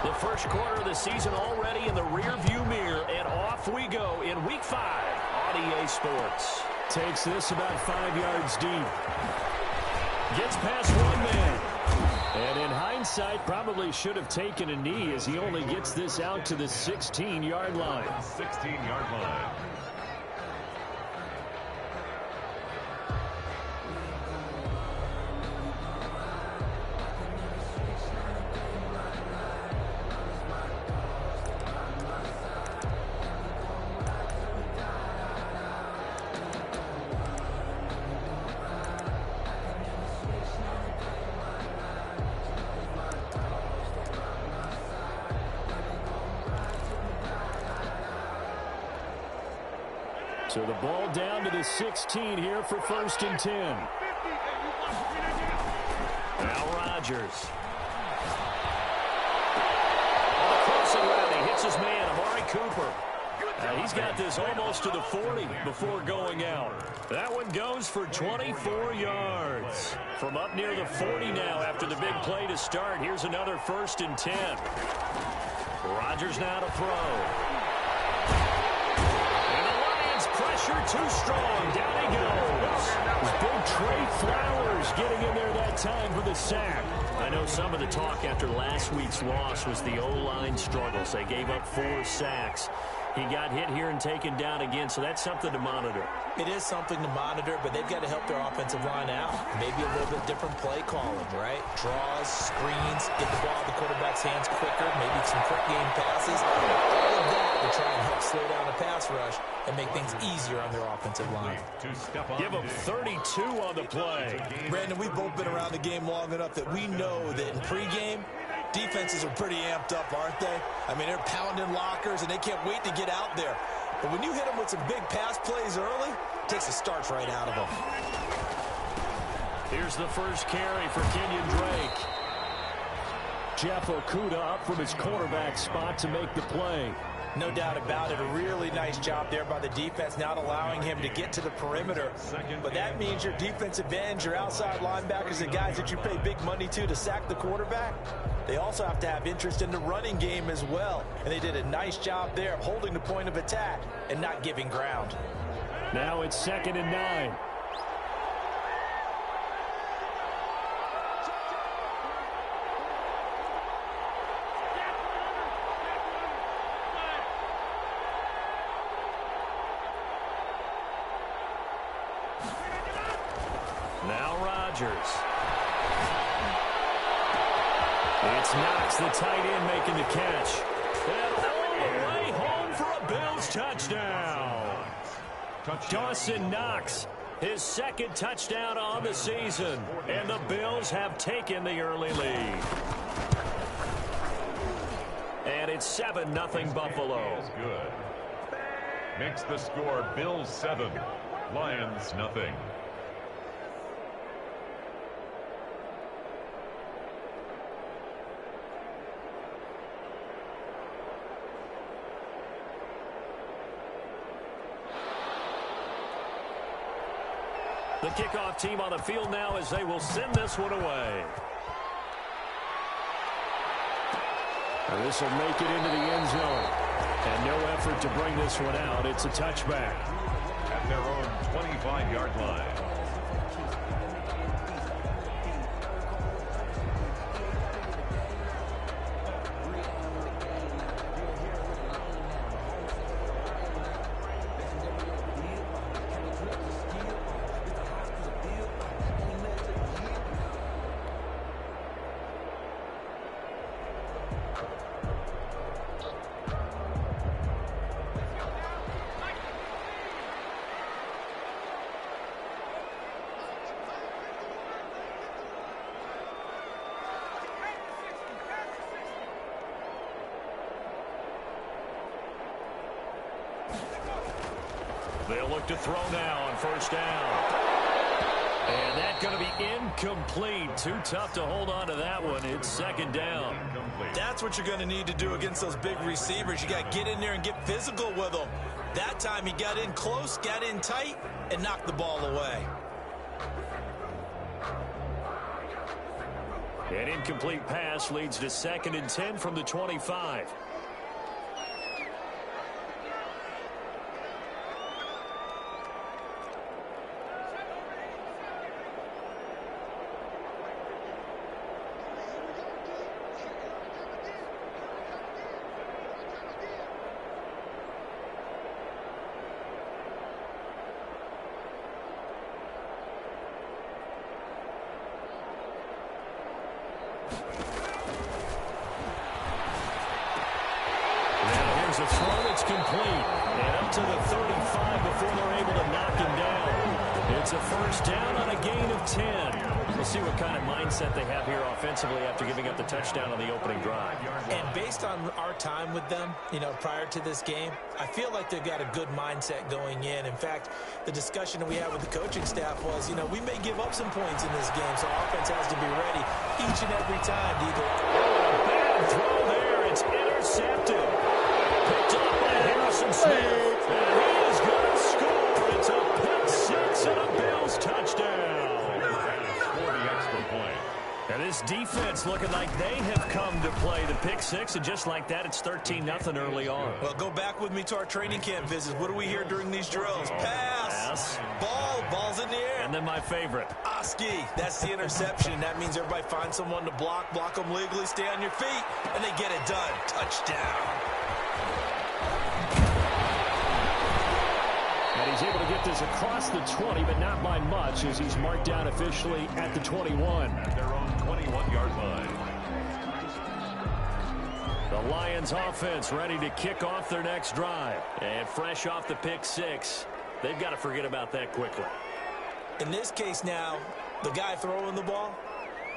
The first quarter of the season already in the rearview mirror, and off we go in Week 5 on EA Sports. Takes this about 5 yards deep. Gets past one man. And in hindsight, probably should have taken a knee as he only gets this out to the 16-yard line. 16-yard line. So the ball down to the 16 here for 1st and 10. Now Rodgers. On the crossing route, he hits his man, Amari Cooper. He's got this almost to the 40 before going out. That one goes for 24 yards. From up near the 40 now after the big play to start. Here's another 1st and 10. Rodgers now to throw. Pressure too strong. Down he goes. Big Trey Flowers getting in there that time for the sack. I know some of the talk after last week's loss was the O-line struggles. They gave up 4 sacks. He got hit here and taken down again, so that's something to monitor. It is something to monitor, but they've got to help their offensive line out. Maybe a little bit different play calling, right? Draws, screens, get the ball in the quarterback's hands quicker, maybe some quick game passes. All of that to try and help slow down the pass rush and make things easier on their offensive line. Give them 32 on the play. Brandon, we've both been around the game long enough that we know that in pregame, defenses are pretty amped up, aren't they? I mean, they're pounding lockers, and they can't wait to get out there. But when you hit them with some big pass plays early, it takes the starch right out of them. Here's the first carry for Kenyon Drake. Jeff Okudah up from his quarterback spot to make the play. No doubt about it. A really nice job there by the defense, not allowing him to get to the perimeter. But that means your defensive ends, your outside linebackers, the guys that you pay big money to sack the quarterback, they also have to have interest in the running game as well. And they did a nice job there of holding the point of attack and not giving ground. Now it's 2nd and 9. Now Rodgers. It's Knox, the tight end, making the catch. And all the way home for a Bills touchdown. Dawson Knox, his 2nd touchdown on the season. And the Bills have taken the early lead. And it's 7-0 Buffalo. Good. Makes the score Bills 7, Lions nothing. The kickoff team on the field now as they will send this one away. And this will make it into the end zone. And no effort to bring this one out. It's a touchback. At their own 25-yard line. They'll look to throw now on 1st down. And that's going to be incomplete. Too tough to hold on to that one. It's 2nd down. That's what you're going to need to do against those big receivers. You got to get in there and get physical with them. That time he got in close, got in tight, and knocked the ball away. An incomplete pass leads to 2nd and 10 from the 25. A throw that's complete, and up to the 35 before they're able to knock him down. It's a first down on a gain of 10. We'll see what kind of mindset they have here offensively after giving up the touchdown on the opening drive. And based on our time with them, prior to this game, I feel like they've got a good mindset going in. In fact, the discussion that we had with the coaching staff was, we may give up some points in this game, so offense has to be ready each and every time to either. Bad throw there. It's intercepted. Picked up by Harrison Smith. And he is going to score. It's a pick six and a Bills touchdown. For the extra point. And this defense looking like they have come to play the pick six, and just like that, it's 13-0 early on. Well, go back with me to our training camp visits. What do we hear during these drills? Pass. Ball's in the air. And then my favorite. Oski, that's the interception. That means everybody find someone to block them legally, stay on your feet, and they get it done. Touchdown. And he's able to get this across the 20, but not by much, as he's marked down officially at the 21. At their own 21-yard line. The Lions offense ready to kick off their next drive. And fresh off the pick six, they've got to forget about that quickly. In this case now, the guy throwing the ball,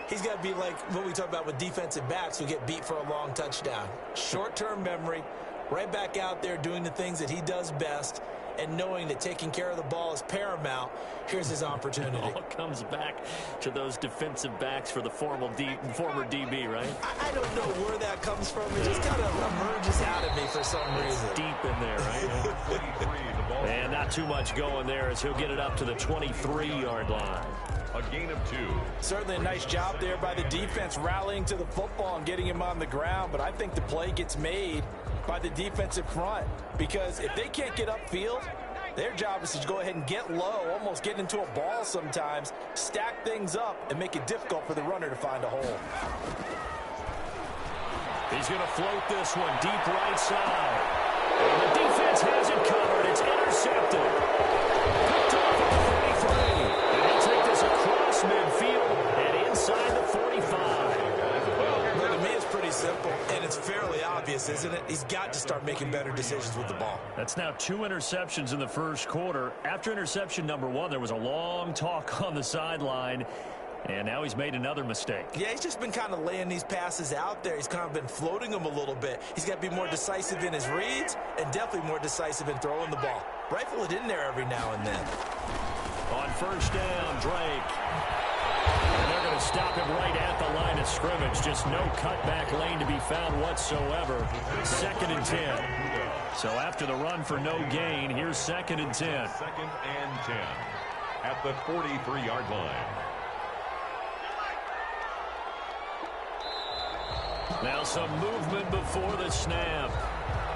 he's got to be like what we talk about with defensive backs who get beat for a long touchdown. Short-term memory, right back out there doing the things that he does best, and knowing that taking care of the ball is paramount. Here's his opportunity. It all comes back to those defensive backs for the former DB, right? I don't know where that comes from. It just kind of emerges out of me for some reason. Deep in there, right? And not too much going there as he'll get it up to the 23-yard line. A gain of 2. Certainly a nice job there by the defense rallying to the football and getting him on the ground, but I think the play gets made by the defensive front, because if they can't get upfield, their job is to go ahead and get low, almost get into a ball sometimes, stack things up, and make it difficult for the runner to find a hole. He's going to float this one deep right side. And the defense has it covered. It's intercepted. Picked off at the 33. And he'll take this across midfield and inside the 45. Well, to me, it's pretty simple, and it's fairly obvious, isn't it? He's got to start making better decisions with the ball. That's now 2 interceptions in the first quarter. After interception number 1, there was a long talk on the sideline, and now he's made another mistake. Yeah, he's just been kind of laying these passes out there. He's kind of been floating them a little bit. He's got to be more decisive in his reads and definitely more decisive in throwing the ball. Rifle it in there every now and then. On first down, Drake. And they're going to stop him right at the line of scrimmage. Just no cutback lane to be found whatsoever. 2nd and 10. So after the run for no gain, here's 2nd and 10. 2nd and 10 at the 43-yard line. Now some movement before the snap.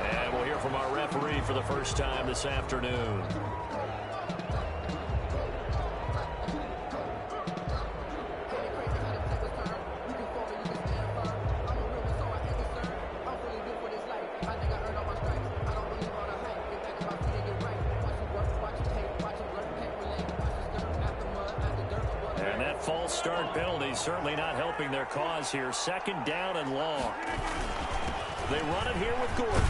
And we'll hear from our referee for the first time this afternoon. False start penalty certainly not helping their cause here. 2nd down and long. They run it here with Gordon.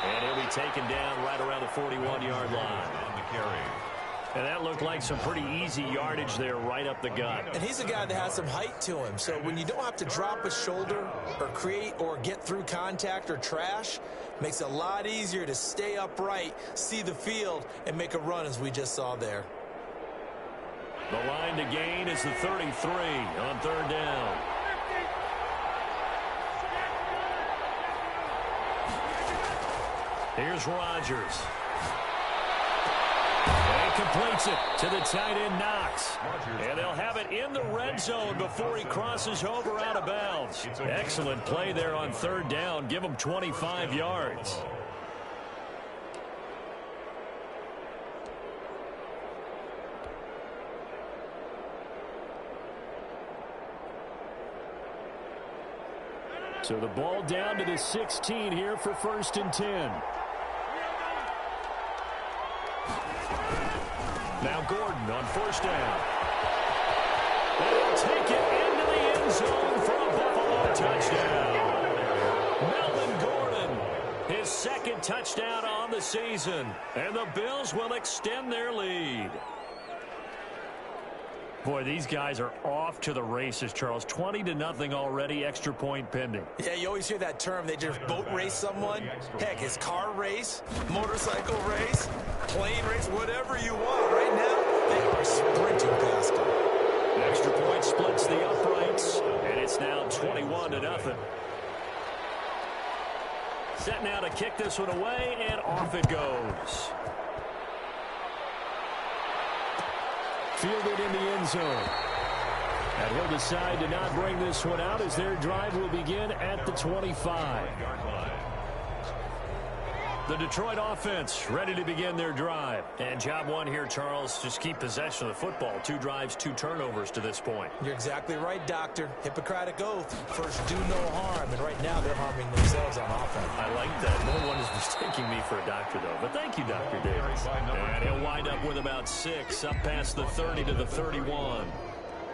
And he'll be taken down right around the 41-yard line. On the carry. And that looked like some pretty easy yardage there right up the gut. And he's a guy that has some height to him. So when you don't have to drop a shoulder or create or get through contact or trash, makes it a lot easier to stay upright, see the field, and make a run as we just saw there. The line to gain is the 33 on 3rd down. Here's Rodgers. And he completes it to the tight end, Knox. And they'll have it in the red zone before he crosses over out of bounds. Excellent play there on third down. Give him 25 yards. So the ball down to the 16 here for 1st and 10. Now Gordon on 1st down. They'll take it into the end zone for a Buffalo touchdown. Melvin Gordon, his 2nd touchdown on the season. And the Bills will extend their lead. Boy, these guys are off to the races, Charles. 20-0 already, extra point pending. Yeah, you always hear that term. They just boat race someone. Heck, it's car race, motorcycle race, plane race, whatever you want. Right now, they are sprinting past them. Extra point splits the uprights, and it's now 21-0. Set now to kick this one away, and off it goes. Fielded in the end zone. And he'll decide to not bring this one out as their drive will begin at the 25. The Detroit offense ready to begin their drive. And job one here, Charles, just keep possession of the football. 2 drives, 2 turnovers to this point. You're exactly right, Doctor. Hippocratic oath. First, do no harm. And right now, they're harming themselves on offense. I like that. No one is mistaking me for a doctor, though. But thank you, Dr. Davis. And he'll wind up with about 6, up past the 30 to the 31.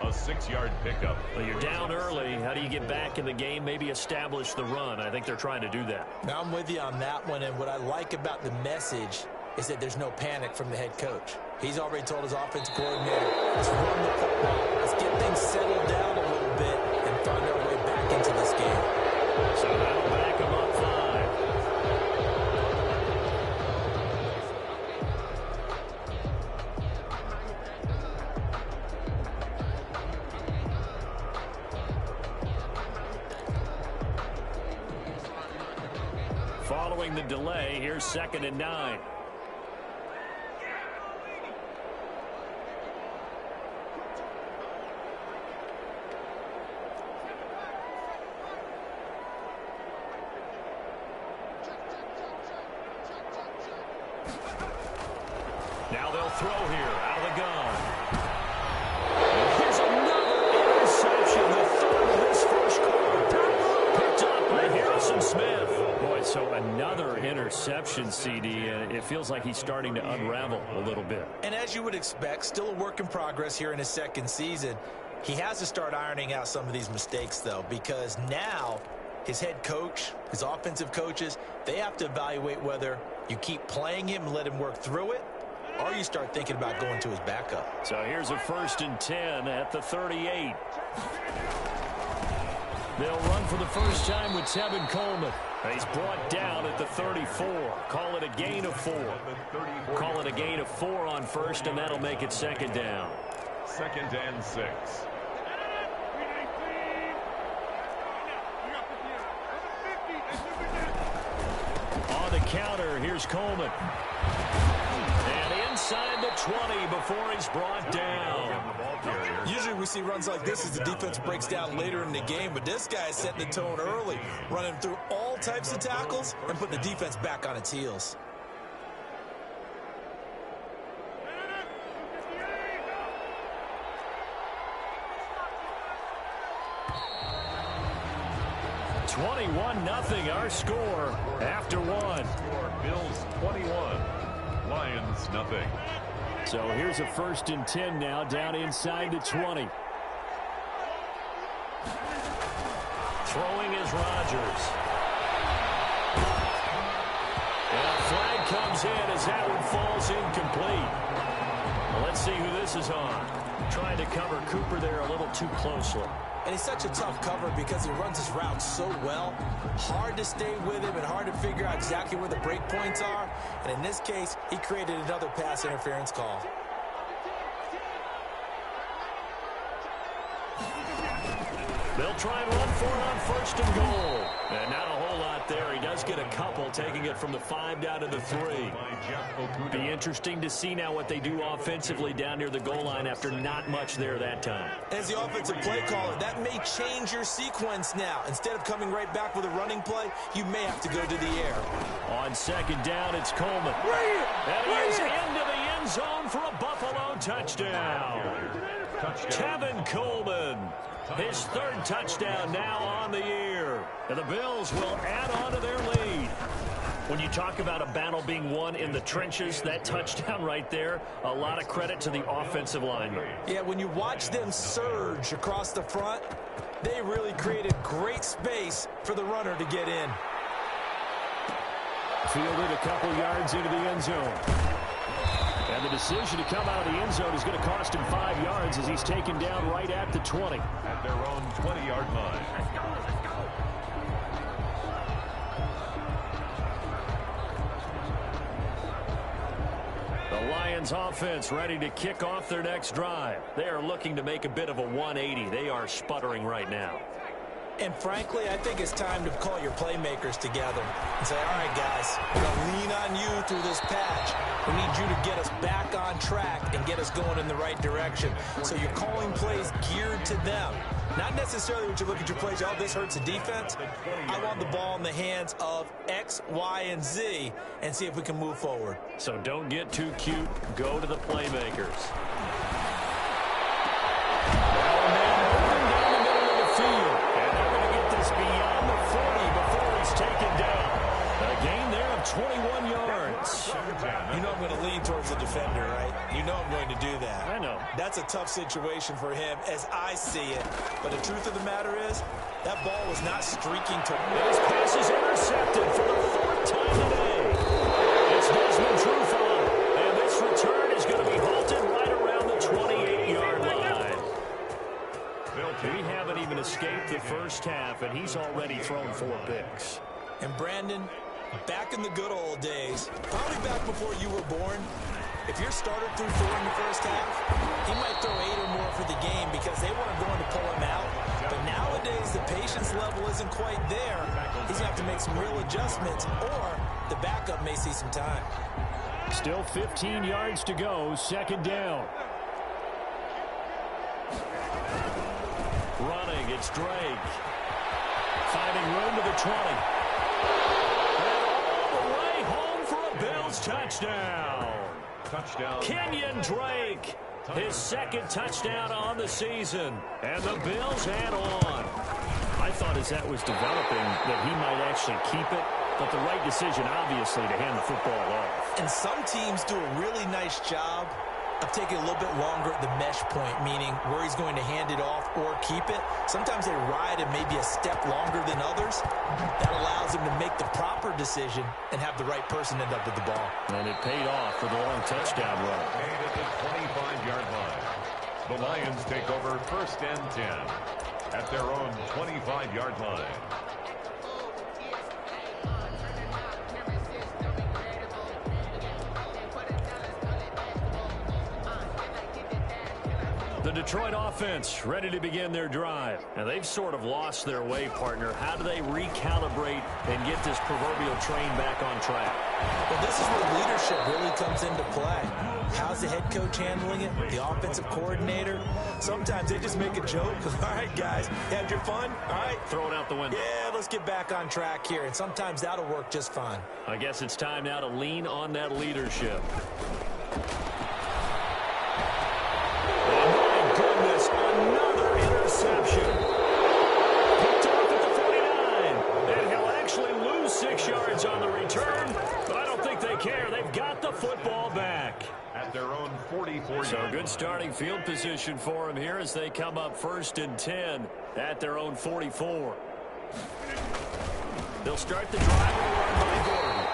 A 6-yard pickup. Well, you're down early. How do you get back in the game? Maybe establish the run. I think they're trying to do that. Now, I'm with you on that one, and what I like about the message is that there's no panic from the head coach. He's already told his offensive coordinator, let's run the football. Let's get things settled down a little bit and find our way back into this game. So that'll back him up 5. Following the delay, here's 2nd and 9. Now they'll throw here out of the gun. Here's another interception, the 3rd of this first quarter. Picked up by Harrison Smith. Boy, so another interception, CD, and it feels like he's starting to unravel a little bit. And as you would expect, still a work in progress here in his 2nd season. He has to start ironing out some of these mistakes, though, because now his head coach, his offensive coaches, they have to evaluate whether you keep playing him and let him work through it, or you start thinking about going to his backup. So here's a 1st and 10 at the 38. They'll run for the first time with Tevin Coleman. He's brought down at the 34. Call it a gain of 4. Call it a gain of 4 on 1st, and that'll make it 2nd down. 2nd and 6. On the counter, here's Coleman. And inside the 20 before he's brought down. Usually we see runs like this as the defense breaks down later in the game, but this guy is setting the tone early, running through all types of tackles and putting the defense back on its heels. Nothing. Our score after 1. Bills 21, Lions nothing. So here's a 1st and 10 now down inside the 20. Throwing is Rodgers. And a flag comes in as that one falls incomplete. Well, let's see who this is on. Trying to cover Cooper there a little too closely. And he's such a tough cover because he runs his route so well. Hard to stay with him and hard to figure out exactly where the break points are. And in this case, he created another pass interference call. They'll try and run for it on 1st and goal. And now to hold whole lot there. He does get a couple, taking it from the 5 down to the 3. Be interesting to see now what they do offensively down near the goal line after not much there that time. As the offensive play caller, that may change your sequence now. Instead of coming right back with a running play, you may have to go to the air. On 2nd down, it's Coleman. And he is into the end zone for a Buffalo touchdown. Tevin Coleman, his 3rd touchdown now on the year. And the Bills will add on to their lead. When you talk about a battle being won in the trenches, that touchdown right there, a lot of credit to the offensive lineman. Yeah, when you watch them surge across the front, they really created great space for the runner to get in. Fielded a couple yards into the end zone. And the decision to come out of the end zone is going to cost him 5 yards as he's taken down right at the 20. At their own 20-yard line. The Lions offense ready to kick off their next drive. They are looking to make a bit of a 180. They are sputtering right now. And frankly, I think it's time to call your playmakers together and say, all right, guys, we're going to lean on you through this patch. We need you to get us back on track and get us going in the right direction. So you're calling plays geared to them. Not necessarily what you look at your plays, oh, this hurts the defense. I want the ball in the hands of X, Y, and Z and see if we can move forward. So don't get too cute. Go to the playmakers. Beyond the 40 before he's taken down. A gain there of 21 yards. You know I'm going to lean towards the defender, right? You know I'm going to do that. I know. That's a tough situation for him as I see it. But the truth of the matter is, that ball was not streaking to... This pass is intercepted for the 4th time today. It's Desmond Trufant. And this return is going to be halted right around the 28-yard line. We haven't even escaped the first half, and he's already thrown 4 picks. And Brandon, back in the good old days, probably back before you were born, if your starter threw 4 in the first half, he might throw 8 or more for the game because they weren't going to pull him out. But nowadays, the patience level isn't quite there. He's going to have to make some real adjustments, or the backup may see some time. Still 15 yards to go, 2nd down. Running, it's Drake. Finding room to the 20. And all the way home for a Bills touchdown. Kenyon Drake, his 2nd touchdown on the season. And the Bills add on. I thought as that was developing that he might actually keep it, but the right decision, obviously, to hand the football off. And some teams do a really nice job of taking a little bit longer at the mesh point, meaning where he's going to hand it off or keep it. Sometimes they ride it maybe a step longer than others. That allows them to make the proper decision and have the right person end up with the ball. And it paid off for the long touchdown run. Made at the 25-yard line. The Lions take over 1st and 10 at their own 25-yard line. The Detroit offense ready to begin their drive. And they've sort of lost their way, partner. How do they recalibrate and get this proverbial train back on track? Well, this is where leadership really comes into play. How's the head coach handling it? The offensive coordinator? Sometimes they just make a joke. All right, guys, you had your fun? All right. Throw it out the window. Yeah, let's get back on track here. And sometimes that'll work just fine. I guess it's time now to lean on that leadership. Goodness, another interception. Picked off at the 49. And he'll actually lose 6 yards on the return, but I don't think they care. They've got the football back. At their own 44. So good starting field position for them here as they come up 1st and 10 at their own 44. They'll start the drive with a run by Gordon.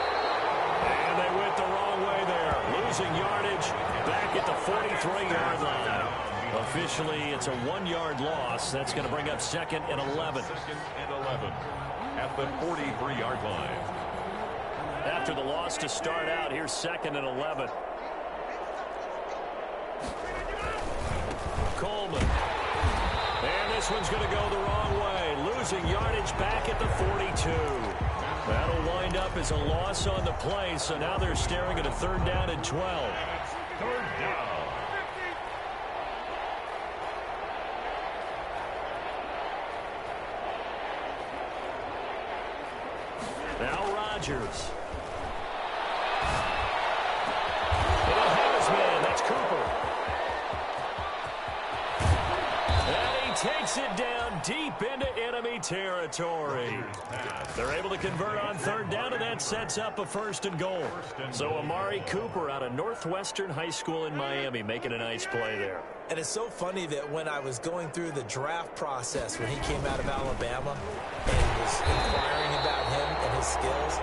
And they went the wrong way there. Losing yardage back at the 43-yard line. Officially, it's a 1-yard loss. That's going to bring up 2nd and 11. 2nd and 11 at the 43-yard line. After the loss to start out, here's 2nd and 11. Coleman. And this one's going to go the wrong way. Losing yardage back at the 42. That'll wind up as a loss on the play, so now they're staring at a 3rd down and 12. Third down. Now Rodgers. It'll have his man. That's Cooper. And he takes it down deep into enemy territory. They're able to convert on 3rd down, and that sets up a 1st and goal. So Amari Cooper out of Northwestern High School in Miami making a nice play there. And it's so funny that when I was going through the draft process when he came out of Alabama and was inquiring about him and his skills,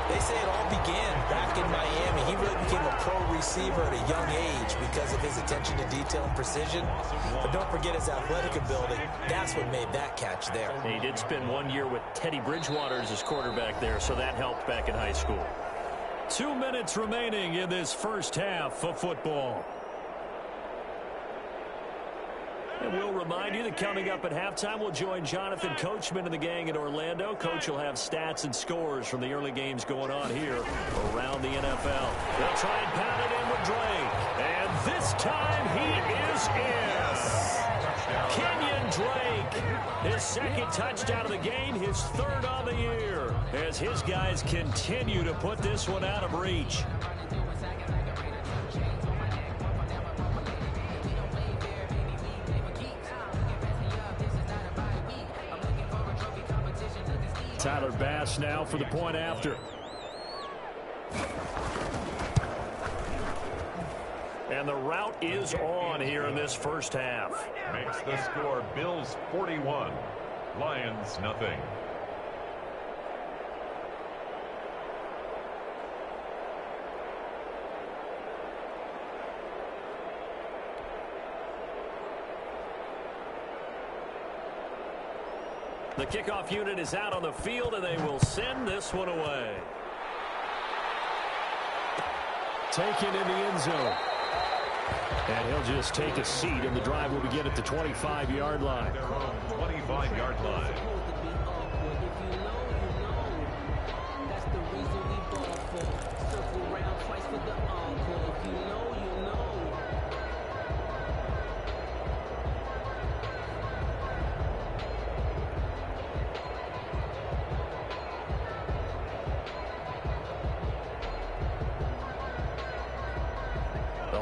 they say it all began back in Miami. He really became a pro receiver at a young age because of his attention to detail and precision. But don't forget his athletic ability. That's what made that catch there. And he did spend 1 year with Teddy Bridgewater as his quarterback there, so that helped back in high school. 2 minutes remaining in this first half of football. And we'll remind you that coming up at halftime, we'll join Jonathan Coachman and the gang in Orlando. Coach will have stats and scores from the early games going on here around the NFL. They'll try and pound it in with Drake. And this time he is in. Kenyon Drake, his 2nd touchdown of the game, his 3rd on the year, as his guys continue to put this one out of reach. Tyler Bass now for the point after. And the route is on here in this first half. Makes the score Bills 41, Lions nothing. The kickoff unit is out on the field, and they will send this one away. Taken in the end zone. And he'll just take a seat, and the drive will begin at the 25-yard line. Their own 25-yard line.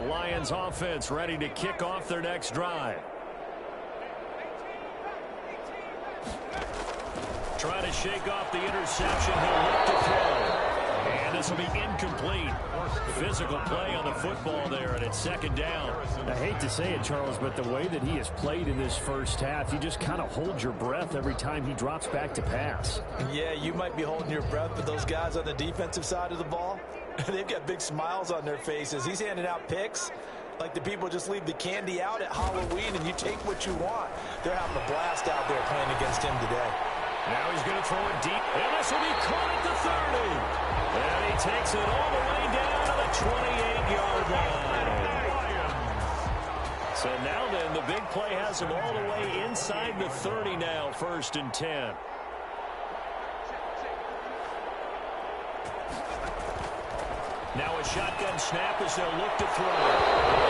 Lions offense ready to kick off their next drive. Trying to shake off the interception. He'll look to throw. And this will be incomplete. Physical play on the football there, and it's 2nd down. I hate to say it, Charles, but the way that he has played in this first half, you just kind of hold your breath every time he drops back to pass. Yeah, you might be holding your breath, but those guys on the defensive side of the ball, they've got big smiles on their faces. He's handing out picks like the people just leave the candy out at Halloween and you take what you want. They're having a blast out there playing against him today. Now he's going to throw it deep, and this will be caught at the 30. And he takes it all the way down to the 28-yard line. So now then, the big play has him all the way inside the 30 now, 1st and 10. Now a shotgun snap as they'll look to throw.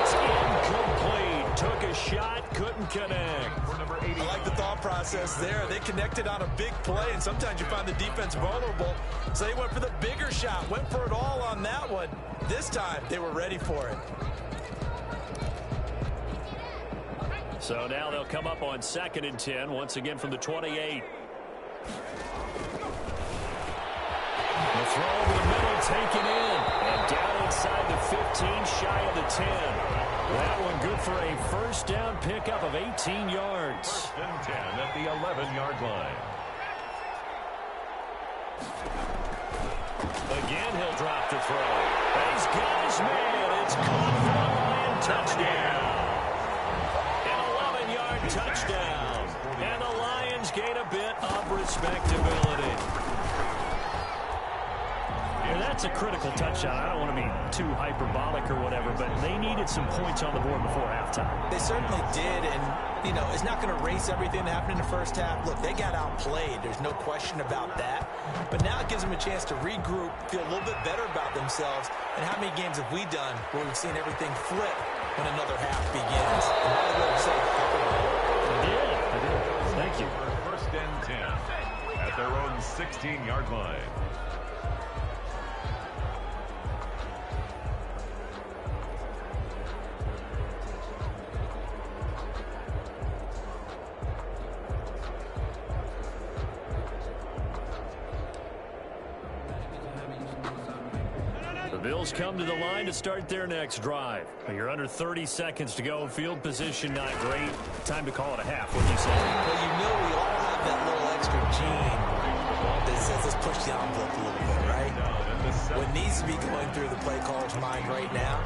It's incomplete. Took a shot, couldn't connect. I like the thought process there. They connected on a big play, and sometimes you find the defense vulnerable. So they went for the bigger shot, went for it all on that one. This time, they were ready for it. So now they'll come up on 2nd and 10, once again from the 28. The throw over the middle, taken in. And down inside the 15, shy of the 10. That one good for a 1st down pickup of 18 yards. 1st and 10 at the 11-yard line. Again, he'll drop the throw. And he's got his man. It's caught for a Lion touchdown. An 11-yard touchdown. And the Lions gain a bit of respectability. And that that's a critical touchdown. I don't want to be too hyperbolic or whatever, but they needed some points on the board before halftime. They certainly did, and, you know, it's not going to erase everything that happened in the first half. Look, they got outplayed. There's no question about that. But now it gives them a chance to regroup, feel a little bit better about themselves. And how many games have we done where we've seen everything flip when another half begins? And by the way, we said a couple of them. I did. Thank you. First and 10 at their own 16-yard line. The Bills come to the line to start their next drive. You're under 30 seconds to go. Field position not great. Time to call it a half. What'd you say? Well, you know we all have that little extra gene that says let's push the envelope a little bit, right? What needs to be going through the play caller's mind right now,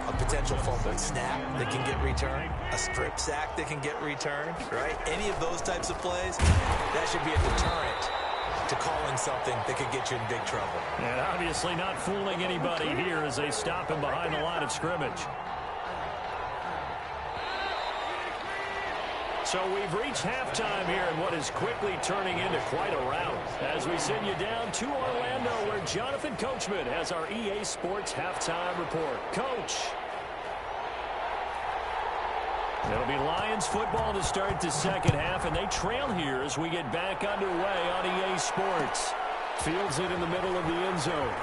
a potential fumbled snap that can get returned, a strip sack that can get returned, right? Any of those types of plays, that should be a deterrent to calling something that could get you in big trouble. And obviously not fooling anybody here as they stop him behind the line of scrimmage. So we've reached halftime here in what is quickly turning into quite a rout as we send you down to Orlando where Jonathan Coachman has our EA Sports halftime report. Coach. It'll be Lions football to start the second half, and they trail here as we get back underway on EA Sports. Fields it in the middle of the end zone.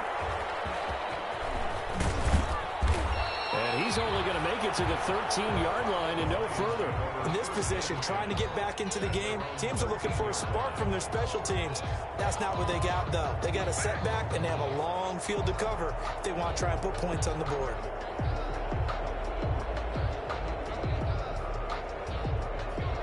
And he's only going to make it to the 13-yard line and no further. In this position, trying to get back into the game, teams are looking for a spark from their special teams. That's not what they got, though. They got a setback, and they have a long field to cover if they want to try and put points on the board.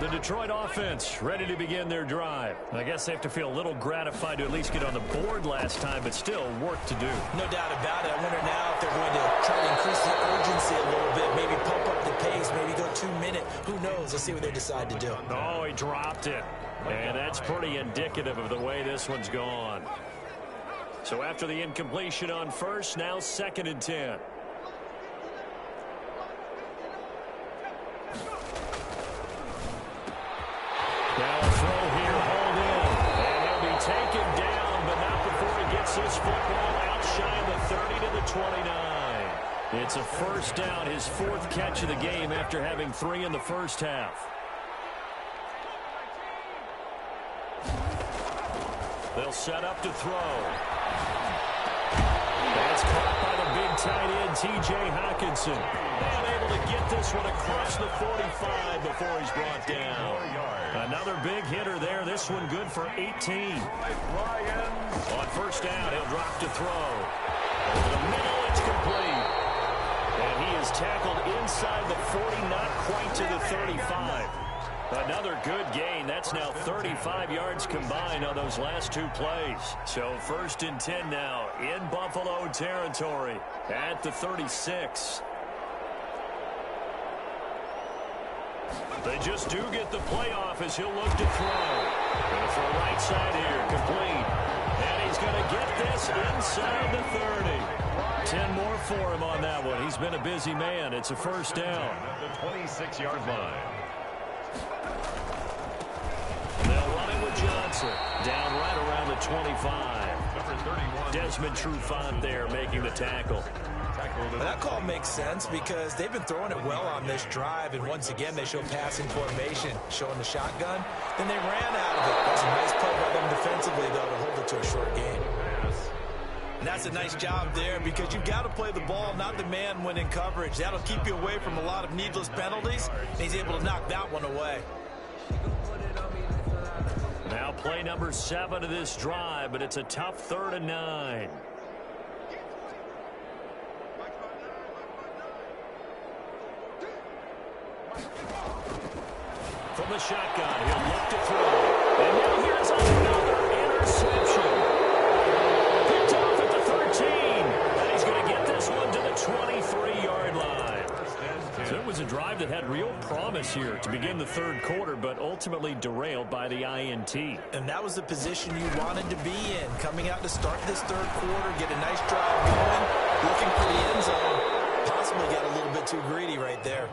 The Detroit offense ready to begin their drive. I guess they have to feel a little gratified to at least get on the board last time, but still work to do. No doubt about it. I wonder now if they're going to try to increase the urgency a little bit, maybe pump up the pace, maybe go 2 minute. Who knows? Let's see what they decide to do. Oh, he dropped it. And that's pretty indicative of the way this one's gone. So after the incompletion on first, now 2nd and 10. Now a throw here, hold in. And he'll be taken down, but not before he gets this football out shy of the 30 to the 29. It's a first down, his 4th catch of the game after having 3 in the first half. They'll set up to throw. That's caught by the big tight end, T.J. Hockenson. And able to get this one across the 45 before he's brought down. Another big hitter there. This one good for 18. On first down, he'll drop to throw. Over the middle, it's complete. And he is tackled inside the 40, not quite to the 35. Another good gain. That's now 35 yards combined on those last 2 plays. So 1st and 10 now in Buffalo territory at the 36. They just do get the playoff as he'll look to throw. Going to throw right side here, complete. And he's going to get this inside the 30. 10 more for him on that one. He's been a busy man. It's a first down. At the 26-yard line. They'll run it with Johnson. Down right around the 25. Number 31. Desmond Trufant there making the tackle. Well, that call makes sense because they've been throwing it well on this drive, and once again they show passing formation, showing the shotgun. Then they ran out of it. That's a nice play by them defensively, though, to hold it to a short game. And that's a nice job there because you've got to play the ball, not the man when in coverage. That'll keep you away from a lot of needless penalties, and he's able to knock that one away. Now play number 7 of this drive, but it's a tough 3rd and 9. From the shotgun, he'll look to throw. And now here's another interception. Picked off at the 13. And he's going to get this one to the 23-yard line. So it was a drive that had real promise here to begin the third quarter, but ultimately derailed by the INT. And that was the position you wanted to be in, coming out to start this third quarter, get a nice drive going, looking for the end zone. Possibly got a little bit too greedy right there.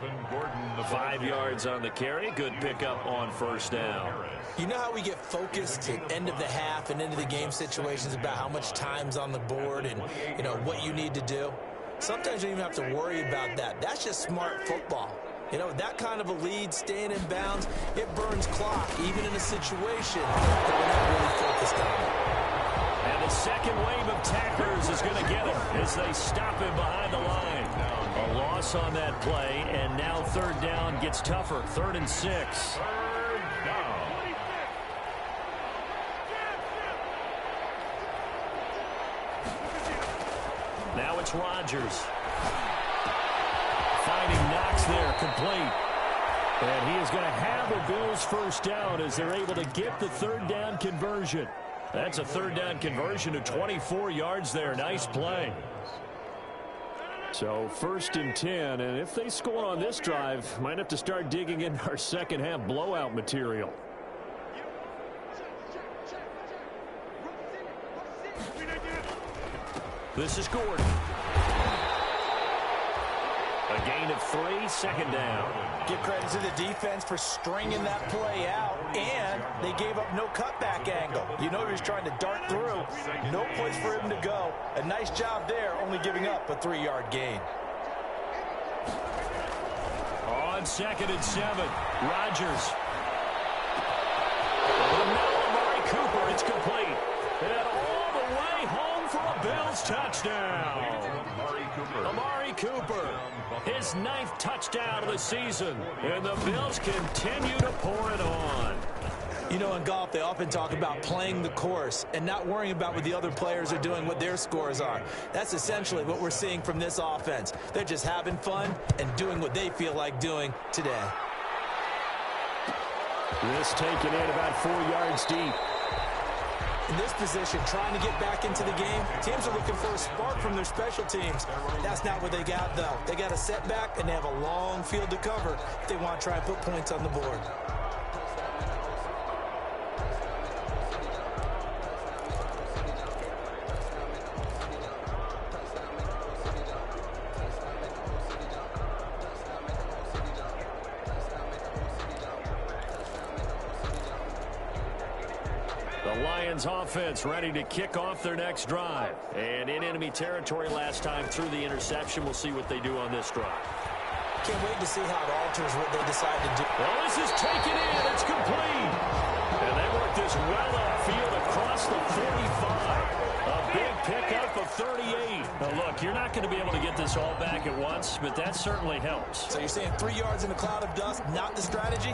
5 yards on the carry. Good pickup on first down. You know how we get focused at end of the half and into the game situations about how much time's on the board and, you know, what you need to do? Sometimes you don't even have to worry about that. That's just smart football. You know, that kind of a lead, staying in bounds, it burns clock, even in a situation that we're not really focused on. And the second wave of tacklers is going to get him as they stop him behind the line. A loss on that play, and now third down gets tougher. 3rd and 6. Now it's Rodgers. Finding Knox there, complete. And he is going to have a Bills first down as they're able to get the third down conversion. That's a third down conversion of 24 yards there. Nice play. So 1st and 10, and if they score on this drive, might have to start digging into our second half blowout material. This is Gordon. A gain of 3, 2nd down. Give credit to the defense for stringing that play out, and they gave up no cutback angle. You know he was trying to dart through. No place for him to go. A nice job there, only giving up a 3-yard gain. On 2nd and 7, Rodgers. And now Amari Cooper, it's complete. And all the way home for a Bills touchdown. Amari Cooper, his 9th touchdown of the season, and the Bills continue to pour it on. You know, in golf, they often talk about playing the course and not worrying about what the other players are doing, what their scores are. That's essentially what we're seeing from this offense. They're just having fun and doing what they feel like doing today. This taken in about 4 yards deep. In this position, trying to get back into the game, teams are looking for a spark from their special teams. That's not what they got, though. They got a setback, and they have a long field to cover if they want to try and put points on the board. Offense ready to kick off their next drive. And in enemy territory last time through the interception. We'll see what they do on this drive. Can't wait to see how it alters what they decide to do. Well, this is taken in. It's complete. And they work this well upfield across the 45. A big pickup of 38. Now, look, you're not going to be able to get this all back at once, but that certainly helps. So you're saying 3 yards in a cloud of dust, not the strategy?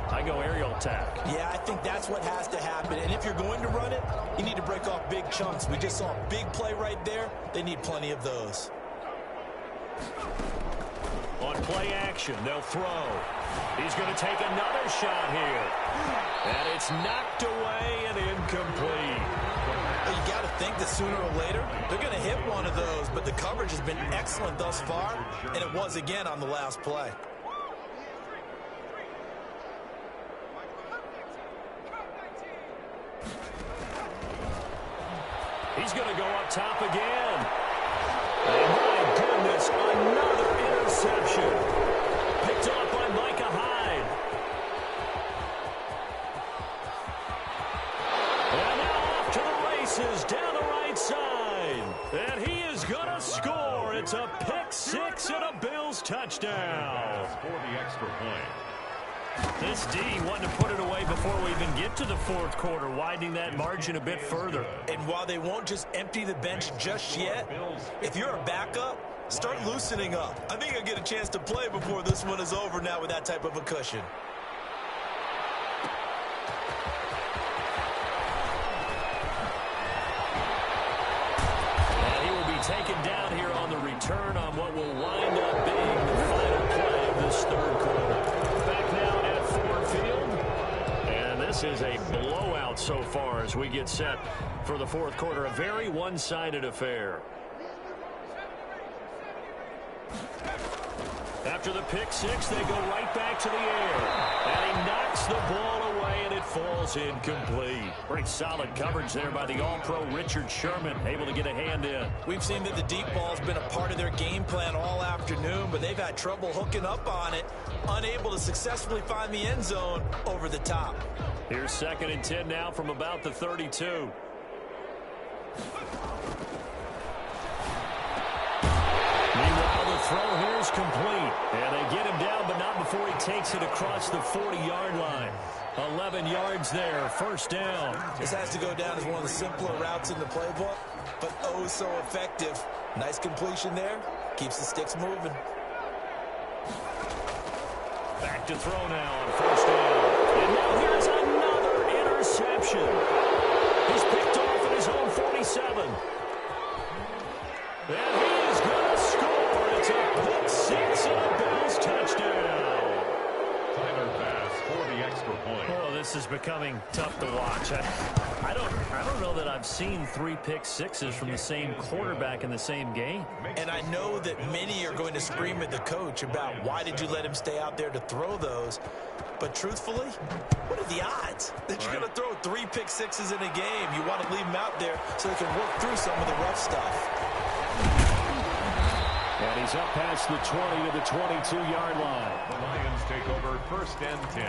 I go aerial attack. Yeah, I think that's what has to happen. And if you're going to run it, you need to break off big chunks. We just saw a big play right there. They need plenty of those. On play action, they'll throw. He's going to take another shot here. And it's knocked away and incomplete. Well, you got to think that sooner or later, they're going to hit one of those. But the coverage has been excellent thus far, and it was again on the last play. He's going to go up top again. And my goodness, another interception. Picked up by Micah Hyde. And now off to the races down the right side. And he is going to score. It's a pick six and a Bills touchdown. For the extra point. This D wanted to put it away before we even get to the fourth quarter, widening that margin a bit further. And while they won't just empty the bench just yet, if you're a backup, start loosening up. I think I'll get a chance to play before this one is over now with that type of a cushion. And he will be taken down here on the return on what will wind up being the final play of this third quarter. Back now at Ford Field. And this is a blowout so far as we get set for the fourth quarter. A very one-sided affair. After the pick six, they go right back to the air. And he knocks the ball away, and it falls incomplete. Pretty solid coverage there by the All-Pro Richard Sherman, able to get a hand in. We've seen that the deep ball's been a part of their game plan all afternoon, but they've had trouble hooking up on it, unable to successfully find the end zone over the top. Here's 2nd and 10 now from about the 32. Meanwhile, the throw here is complete. And they get him down, but not before he takes it across the 40-yard line. 11 yards there, 1st down. This has to go down as one of the simpler routes in the playbook, but oh so effective. Nice completion there. Keeps the sticks moving. Back to throw now on 1st down. And now here's another interception. He's picked off at his own 47. And he is going to score. It's a pick six and a Bills touchdown. Tyler Bass for the extra point. Oh, this is becoming tough to watch. I don't know that I've seen 3 pick sixes from the same quarterback in the same game. And I know that many are going to scream at the coach about why did you let him stay out there to throw those. But truthfully, what are the odds that you're going to throw 3 pick sixes in a game? You want to leave them out there so they can work through some of the rough stuff. And he's up past the 20 to the 22-yard line. The Lions take over 1st and 10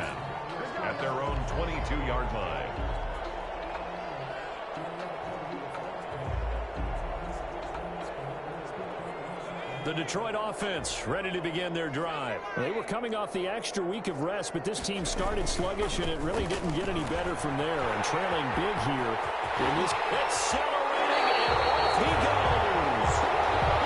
at their own 22-yard line. The Detroit offense ready to begin their drive. They were coming off the extra week of rest, but this team started sluggish, and it really didn't get any better from there. And trailing big here in this. Accelerating, and off he goes.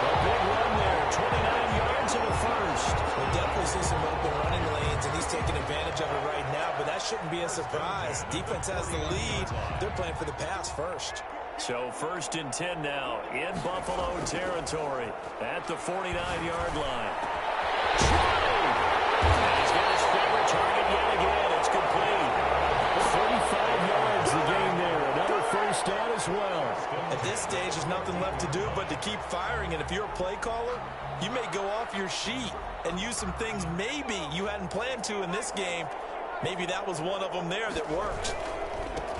A big run there, 29 yards and a 1st. We'll definitely see some open running lanes, and he's taking advantage of it right now, but that shouldn't be a surprise. Defense has the lead. They're playing for the pass first. So 1st and 10 now in Buffalo territory at the 49-yard line. And he's got his favorite target yet again. It's complete. 35 yards the game there. Another 1st down as well. At this stage, there's nothing left to do but to keep firing. And if you're a play caller, you may go off your sheet and use some things maybe you hadn't planned to in this game. Maybe that was one of them there that worked.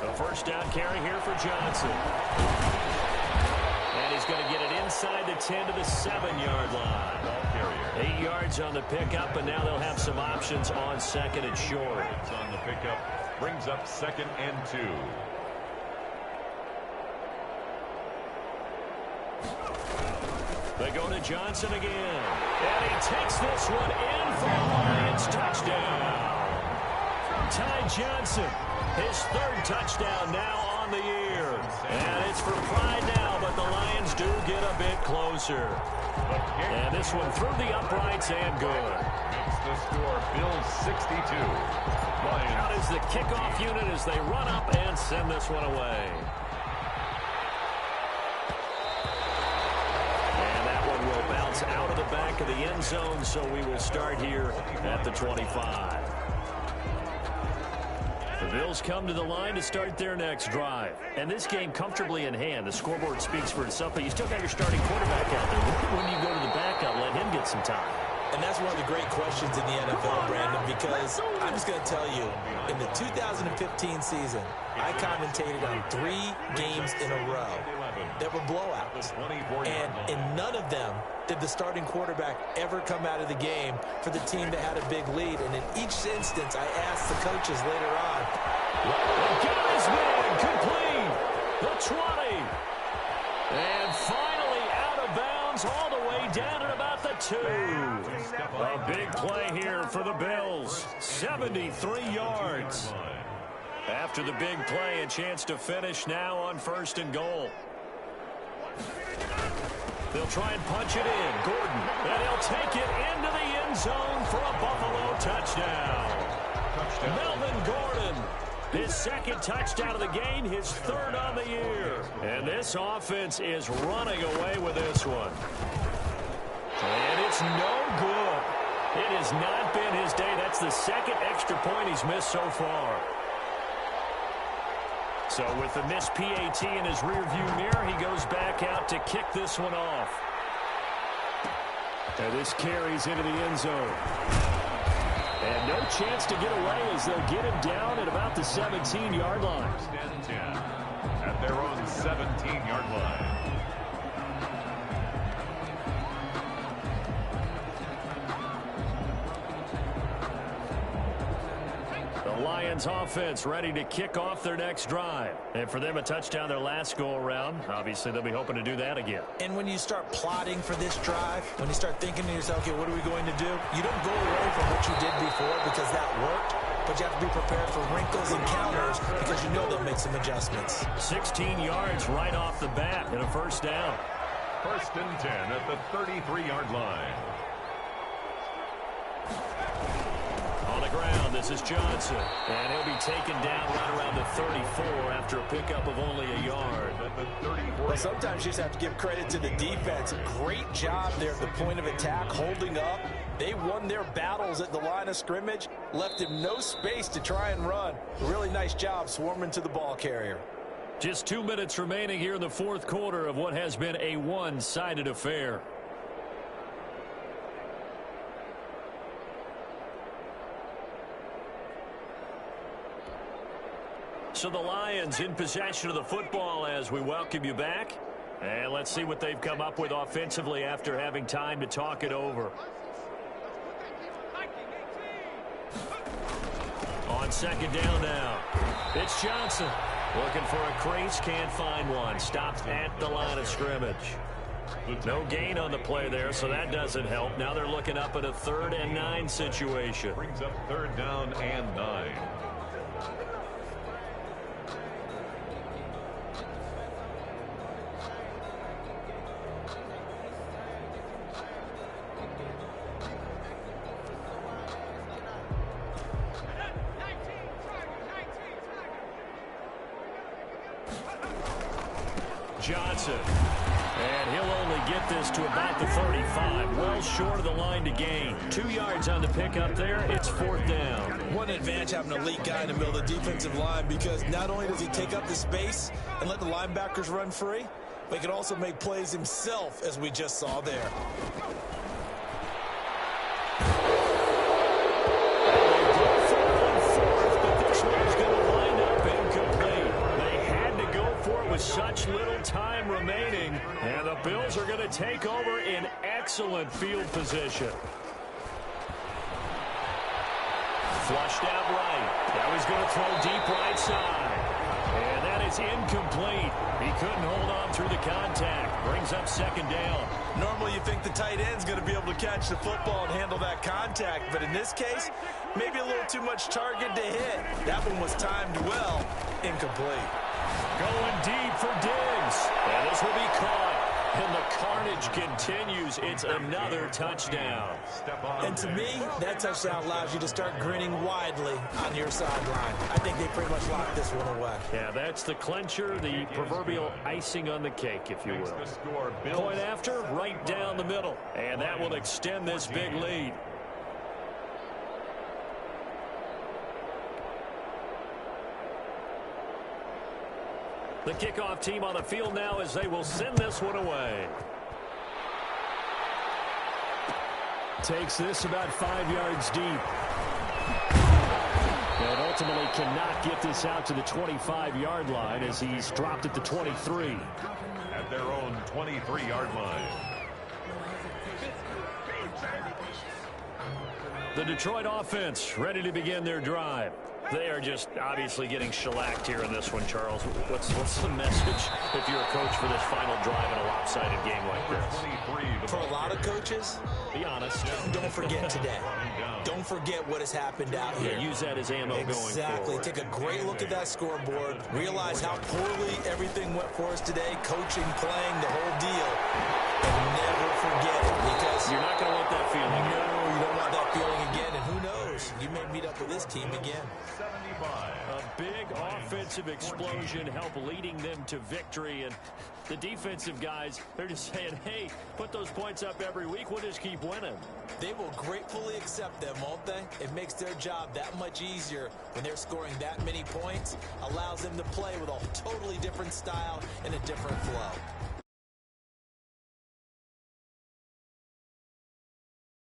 A 1st down carry here for Johnson. And he's going to get it inside the 10 to the 7-yard line. 8 yards on the pickup, and now they'll have some options on 2nd and short. On the pickup brings up 2nd and 2. They go to Johnson again. And he takes this one in for a Lions touchdown. Ty Johnson, his 3rd touchdown now on the year. And it's for pride now, but the Lions do get a bit closer. And this one through the uprights and good. Makes the score Bills 62. Lions. Out is the kickoff unit as they run up and send this one away. And that one will bounce out of the back of the end zone, so we will start here at the 25. The Bills come to the line to start their next drive. And this game comfortably in hand. The scoreboard speaks for itself, but you still got your starting quarterback out there. When you go to the backup, let him get some time. And that's one of the great questions in the NFL, Brandon, because I'm just going to tell you, in the 2015 season, I commentated on 3 games in a row that were blowouts. And in none of them did the starting quarterback ever come out of the game for the team that had a big lead. And in each instance, I asked the coaches later on. Got his man complete. The 20. And finally out of bounds all the way down at about the 2. A big play here for the Bills. 73 yards. After the big play, a chance to finish now on 1st and goal. They'll try and punch it in. Gordon, and he'll take it into the end zone for a Buffalo touchdown. Melvin Gordon, his 2nd touchdown of the game, his 3rd on the year. And this offense is running away with this one. And it's no good. It has not been his day. That's the 2nd extra point he's missed so far. So with the missed PAT in his rearview mirror, he goes back out to kick this one off. And this carries into the end zone. And no chance to get away as they'll get him down at about the 17-yard line. First and 10 at their own 17-yard line. Lions offense ready to kick off their next drive. And for them, a touchdown their last go-around. Obviously, they'll be hoping to do that again. And when you start plotting for this drive, when you start thinking to yourself, okay, what are we going to do? You don't go away from what you did before because that worked, but you have to be prepared for wrinkles and counters because you know they'll make some adjustments. 16 yards right off the bat and a first down. First and 10 at the 33-yard line. On the ground, this is Johnson. And he'll be taken down right around the 34 after a pickup of only a yard. Well, sometimes you just have to give credit to the defense. Great job there at the point of attack, holding up. They won their battles at the line of scrimmage, left him no space to try and run. Really nice job swarming to the ball carrier. Just 2 minutes remaining here in the fourth quarter of what has been a one-sided affair. So the Lions in possession of the football as we welcome you back. And let's see what they've come up with offensively after having time to talk it over. On second down now, it's Johnson. Looking for a crease, can't find one. Stopped at the line of scrimmage. No gain on the play there, so that doesn't help. Now they're looking up at a 3rd and 9 situation. Brings up 3rd down and 9. Johnson. And he'll only get this to about the 35. Well short of the line to gain. 2 yards on the pickup there. It's 4th down. What an advantage having an elite guy in the middle of the defensive line, because not only does he take up the space and let the linebackers run free, but he can also make plays himself, as we just saw there. Such little time remaining, and the Bills are going to take over in excellent field position. Flushed out right. Now he's going to throw deep right side. And that is incomplete. He couldn't hold on through the contact. Brings up 2nd down. Normally you think the tight end's going to be able to catch the football and handle that contact, but in this case, maybe a little too much target to hit. That one was timed well. Incomplete. Going deep for Diggs. And this will be caught. And the carnage continues. It's another touchdown. And to me, that touchdown allows you to start grinning widely on your sideline. I think they pretty much locked this one away. Yeah, that's the clincher, the proverbial icing on the cake, if you will. Point after, right down the middle. And that will extend this big lead. The kickoff team on the field now as they will send this one away. Takes this about 5 yards deep. And ultimately cannot get this out to the 25-yard line as he's dropped at the 23. At their own 23-yard line. The Detroit offense ready to begin their drive. They are just obviously getting shellacked here in this one, Charles. What's the message if you're a coach for this final drive in a lopsided game like this? For a lot of coaches, be honest. Don't forget today. Don't forget what has happened out here. Yeah, use that as ammo going forward. Exactly. Take a great look at that scoreboard. Realize how poorly everything went for us today. Coaching, playing, the whole deal. And never forget it, because you're not going to want that feeling. No, you don't want that feeling again. And who knows? You may meet up with this team again. A big offensive explosion helped leading them to victory, and the defensive guys, they're just saying, hey, put those points up every week, we'll just keep winning. They will gratefully accept them, won't they? It makes their job that much easier when they're scoring that many points, allows them to play with a totally different style and a different flow.